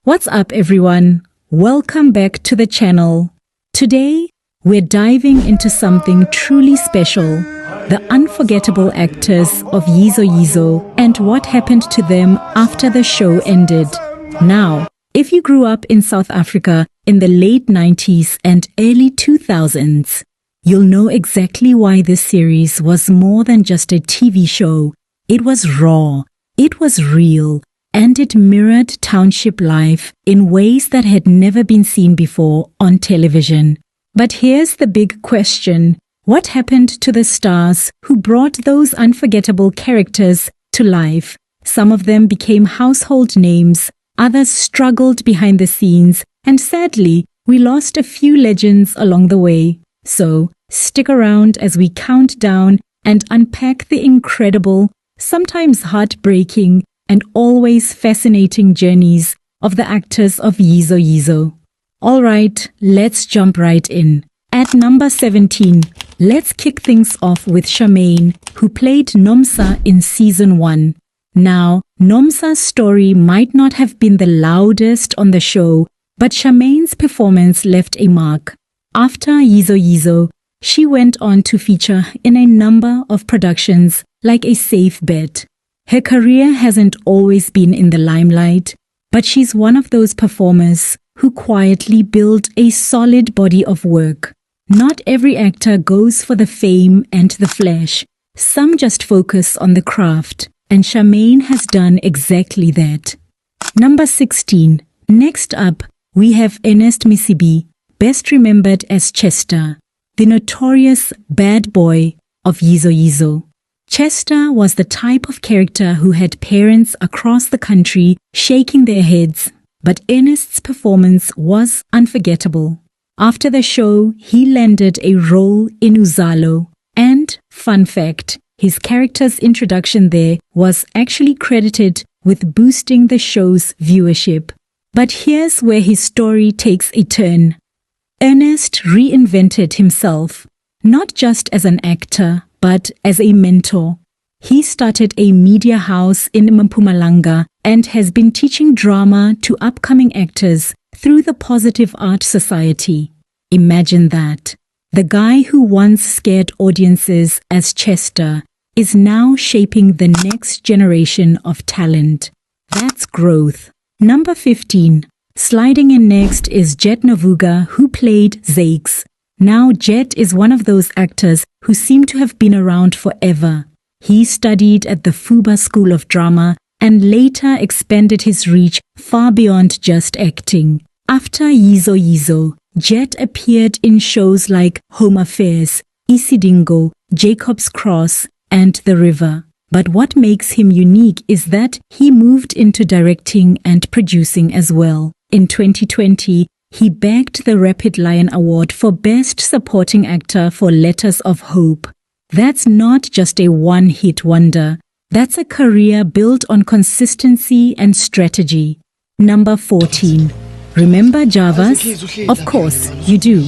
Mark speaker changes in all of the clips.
Speaker 1: What's up everyone? Welcome back to the channel. Today, we're diving into something truly special. The unforgettable actors of Yizo Yizo and what happened to them after the show ended. Now, if you grew up in South Africa in the late 90s and early 2000s, you'll know exactly why this series was more than just a TV show. It was raw, it was real, and it mirrored township life in ways that had never been seen before on television. But here's the big question. What happened to the stars who brought those unforgettable characters to life? Some of them became household names, others struggled behind the scenes, and sadly, we lost a few legends along the way. So, stick around as we count down and unpack the incredible, sometimes heartbreaking, and always fascinating journeys of the actors of Yizo Yizo. Alright, let's jump right in. At number 17, let's kick things off with Charmaine, who played Nomsa in Season 1. Now, Nomsa's story might not have been the loudest on the show, but Charmaine's performance left a mark. After Yizo Yizo, she went on to feature in a number of productions like a safe bet. Her career hasn't always been in the limelight, but she's one of those performers who quietly build a solid body of work. Not every actor goes for the fame and the flash. Some just focus on the craft, and Charmaine has done exactly that. Number 16. Next up, we have Ernest Msibi, best remembered as Chester, the notorious bad boy of Yizo Yizo. Chester was the type of character who had parents across the country shaking their heads, but Ernest's performance was unforgettable. After the show, he landed a role in Uzalo, and, fun fact, his character's introduction there was actually credited with boosting the show's viewership. But here's where his story takes a turn. Ernest reinvented himself, not just as an actor, but as a mentor. He started a media house in Mpumlwana and has been teaching drama to upcoming actors through the Positive Art Society. Imagine that. The guy who once scared audiences as Chester is now shaping the next generation of talent. That's growth. Number 15. Sliding in next is Jet Novuka, who played Zakes. Now Jet is one of those actors who seem to have been around forever. He studied at the Fuba School of Drama and later expanded his reach far beyond just acting. After Yizo Yizo, Jet appeared in shows like Home Affairs, Isidingo, Jacob's Cross, and The River. But what makes him unique is that he moved into directing and producing as well. In 2020, he bagged the Rapid Lion Award for Best Supporting Actor for Letters of Hope. That's not just a one-hit wonder. That's a career built on consistency and strategy. Number 14. Remember Javas? Of course, you do.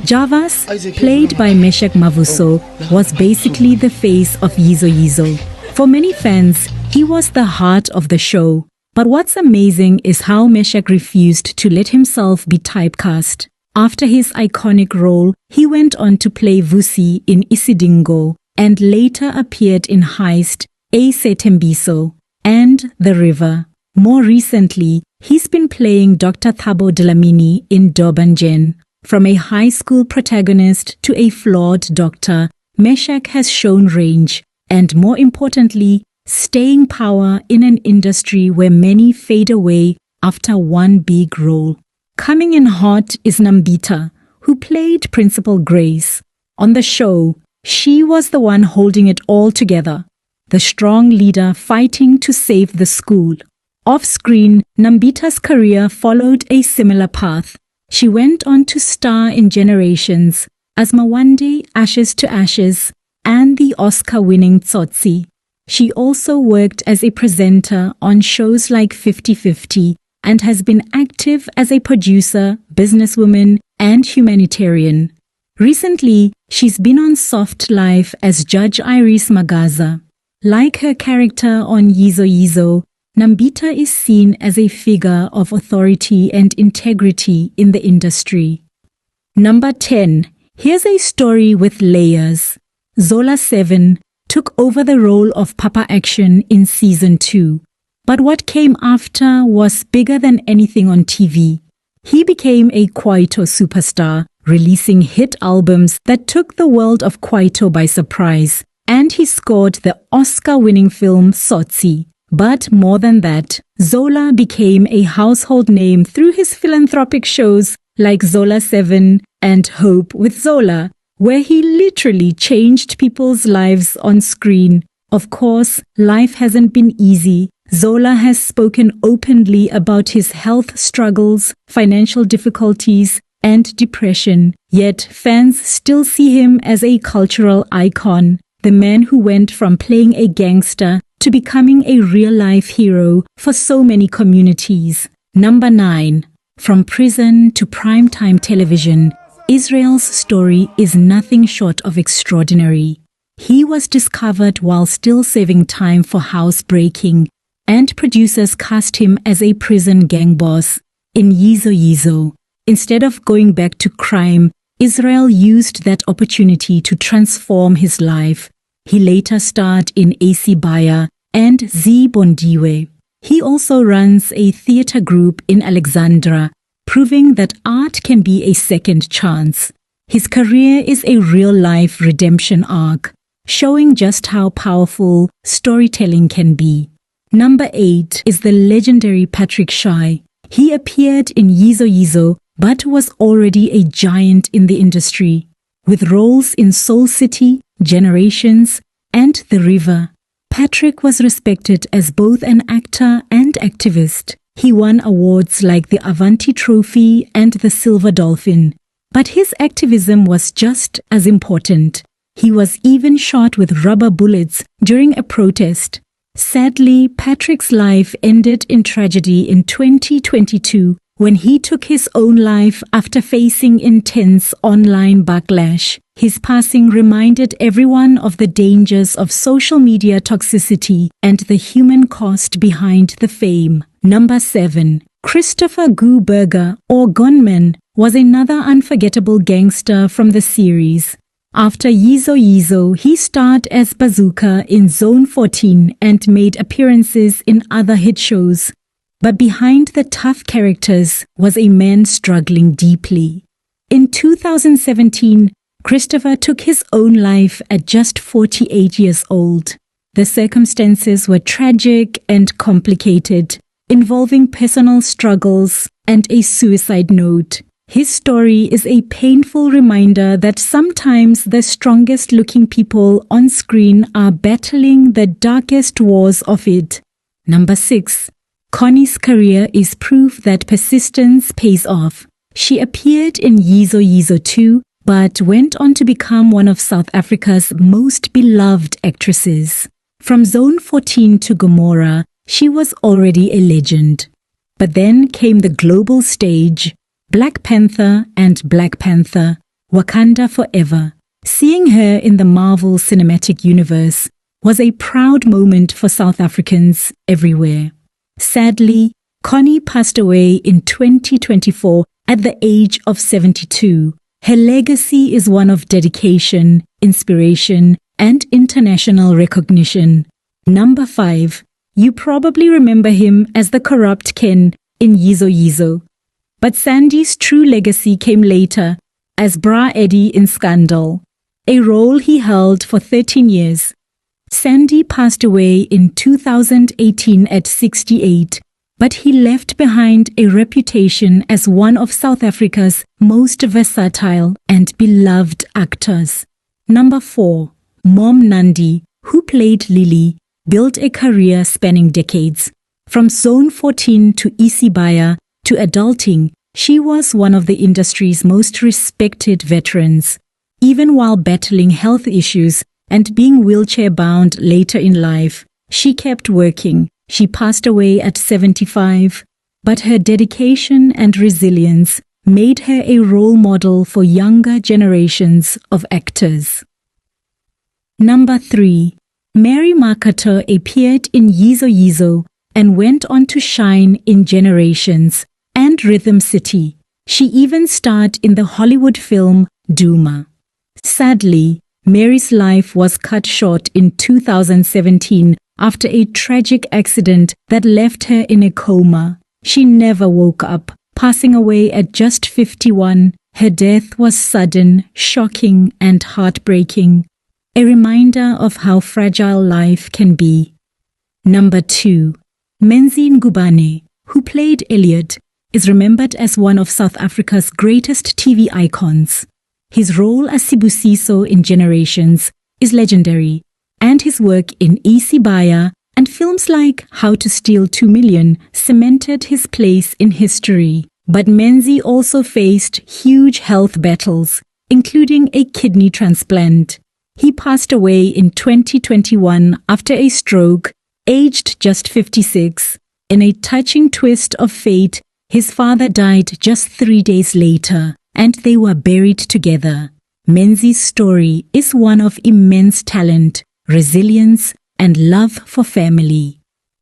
Speaker 1: Javas, played by Meshack Mavuso, was basically the face of Yizo Yizo. For many fans, he was the heart of the show. But what's amazing is how Meshack refused to let himself be typecast. After his iconic role, he went on to play Vusi in Isidingo and later appeared in Heist, A Seete, and The River. More recently, he's been playing Dr. Thabo Dlamini in Dobanjen. From a high school protagonist to a flawed doctor, Meshack has shown range and, more importantly, staying power in an industry where many fade away after one big role. Coming in hot is Nambitha, who played Principal Grace. On the show, she was the one holding it all together, the strong leader fighting to save the school. Off-screen, Nambitha's career followed a similar path. She went on to star in Generations, as Mawande, Ashes to Ashes, and the Oscar-winning Tsotsi. She also worked as a presenter on shows like 50-50 and has been active as a producer, businesswoman, and humanitarian. Recently, she's been on Soft Life as Judge Iris Magaza. Like her character on Yizo Yizo, Nambitha is seen as a figure of authority and integrity in the industry. Number 10. Here's a story with layers. Zola 7 took over the role of Papa Action in Season 2. But what came after was bigger than anything on TV. He became a Kwaito superstar, releasing hit albums that took the world of Kwaito by surprise, and he scored the Oscar-winning film Tsotsi. But more than that, Zola became a household name through his philanthropic shows like Zola 7 and Hope with Zola, where he literally changed people's lives on screen. Of course, life hasn't been easy. Zola has spoken openly about his health struggles, financial difficulties, and depression, yet fans still see him as a cultural icon, the man who went from playing a gangster to becoming a real-life hero for so many communities. Number 9. From prison to primetime television, Israel's story is nothing short of extraordinary. He was discovered while still saving time for housebreaking, and producers cast him as a prison gang boss in Yizo Yizo. Instead of going back to crime, Israel used that opportunity to transform his life. He later starred in AC Baya and Zibondiwe. He also runs a theatre group in Alexandra, proving that art can be a second chance. His career is a real-life redemption arc, showing just how powerful storytelling can be. Number 8 is the legendary Patrick Shai. He appeared in Yizo Yizo, but was already a giant in the industry, with roles in Soul City, Generations, and The River. Patrick was respected as both an actor and activist. He won awards like the Avanti Trophy and the Silver Dolphin. But his activism was just as important. He was even shot with rubber bullets during a protest. Sadly, Patrick's life ended in tragedy in 2022 when he took his own life after facing intense online backlash. His passing reminded everyone of the dangers of social media toxicity and the human cost behind the fame. Number 7. Christopher Kubheka, or Gunman, was another unforgettable gangster from the series. After Yizo Yizo, he starred as Bazooka in Zone 14 and made appearances in other hit shows. But behind the tough characters was a man struggling deeply. In 2017, Christopher took his own life at just 48 years old. The circumstances were tragic and complicated, involving personal struggles and a suicide note. His story is a painful reminder that sometimes the strongest looking people on screen are battling the darkest wars of it. Number 6. Connie's career is proof that persistence pays off. She appeared in Yizo Yizo 2, but went on to become one of South Africa's most beloved actresses. From Zone 14 to Gomorrah, she was already a legend. But then came the global stage, Black Panther and Black Panther, Wakanda Forever. Seeing her in the Marvel Cinematic Universe was a proud moment for South Africans everywhere. Sadly, Connie passed away in 2024 at the age of 72. Her legacy is one of dedication, inspiration, and international recognition. Number 5. You probably remember him as the corrupt Ken in Yizo Yizo. But Sandy's true legacy came later as Bra Eddie in Scandal, a role he held for 13 years. Sandy passed away in 2018 at 68, but he left behind a reputation as one of South Africa's most versatile and beloved actors. Number 4. Mom Nandi, who played Lily, built a career spanning decades. From Zone 14 to Isibaya to adulting, she was one of the industry's most respected veterans. Even while battling health issues and being wheelchair-bound later in life, she kept working. She passed away at 75, but her dedication and resilience made her a role model for younger generations of actors. Number 3. Mary Makhatho appeared in Yizo Yizo and went on to shine in Generations and Rhythm City. She even starred in the Hollywood film Duma. Sadly, Mary's life was cut short in 2017 after a tragic accident that left her in a coma. She never woke up, passing away at just 51. Her death was sudden, shocking, and heartbreaking. A reminder of how fragile life can be. Number 2. Menzi Ngubane, who played Elliot, is remembered as one of South Africa's greatest TV icons. His role as Sibusiso in Generations is legendary, and his work in Isibaya and films like How to Steal 2 Million cemented his place in history. But Menzi also faced huge health battles, including a kidney transplant. He passed away in 2021 after a stroke, aged just 56. In a touching twist of fate, his father died just 3 days later, and they were buried together. Menzi's story is one of immense talent, resilience, and love for family.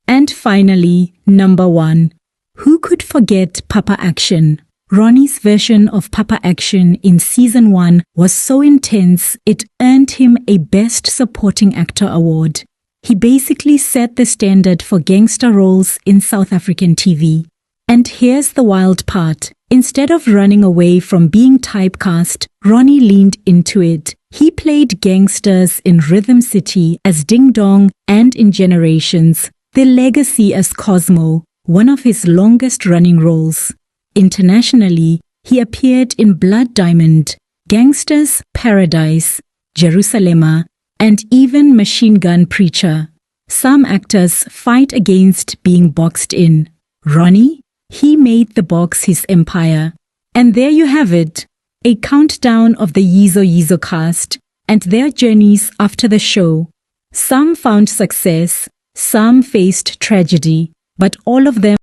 Speaker 1: And finally, number 1. Who could forget Papa Action? Ronnie's version of Papa Action in Season 1 was so intense it earned him a Best Supporting Actor award. He basically set the standard for gangster roles in South African TV. And here's the wild part. Instead of running away from being typecast, Ronnie leaned into it. He played gangsters in Rhythm City as Ding Dong and in Generations, The Legacy as Cosmo, one of his longest-running roles. Internationally, he appeared in Blood Diamond, Gangsters Paradise, Jerusalema, and even Machine Gun Preacher. Some actors fight against being boxed in. Ronnie? He made the box his empire. And there you have it, a countdown of the Yizo Yizo cast and their journeys after the show. Some found success, some faced tragedy, but all of them